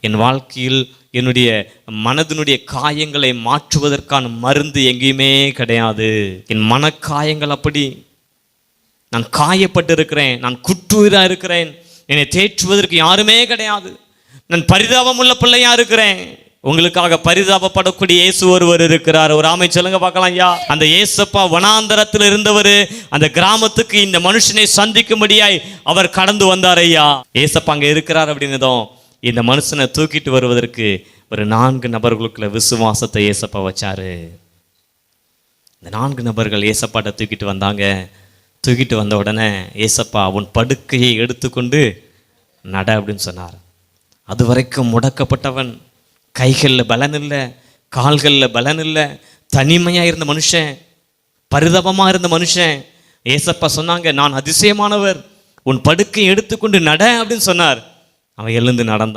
என் வாழ்க்கையில் என்னுடைய மனதினுடைய காயங்களை மாற்றுவதற்கான மருந்து எங்கேயுமே கிடையாது. என் மனக்காயங்கள் அப்படி. நான் காயப்பட்டு இருக்கிறேன், நான் குற்றுயிராக இருக்கிறேன், என்னை தேற்றுவதற்கு யாருமே கிடையாது. நான் பரிதாபம் உள்ள பிள்ளையா இருக்கிறேன். உங்களுக்காக பரிதாபப்படக்கூடிய இயேசு ஒருவர் இருக்கிறார். ஒரு ஆமை சொல்லுங்க பார்க்கலாம். ஐயா, அந்த இயேசப்பா வனாந்தரத்தில் இருந்தவர் அந்த கிராமத்துக்கு இந்த மனுஷனை சந்திக்கும்படியாய் அவர் கடந்து வந்தார். ஐயா, இயேசப்பா அங்கே இருக்கிறார் அப்படின்னதும் இந்த மனுஷனை தூக்கிட்டு வருவதற்கு ஒரு 4 நபர்களுக்குள்ள விசுவாசத்தை இயேசப்பா வச்சாரு. இந்த 4 நபர்கள் இயேசப்பாட்ட தூக்கிட்டு வந்தாங்க. தூக்கிட்டு வந்த உடனே இயேசப்பா உன் படுக்கையை எடுத்துக்கொண்டு நட அப்படின்னு சொன்னார். அது வரைக்கும் முடக்கப்பட்டவன், கைகளில் பலன் இல்லை, கால்களில் பலன் இல்லை, தனிமையாக இருந்த மனுஷன், பரிதாபமாக இருந்த மனுஷன். ஏசப்பா சொன்னாங்க, நான் அதிசயமானவர், உன் படுக்கையை எடுத்துக்கொண்டு நட அப்படின்னு சொன்னார். அவன் எழுந்து நடந்தான்.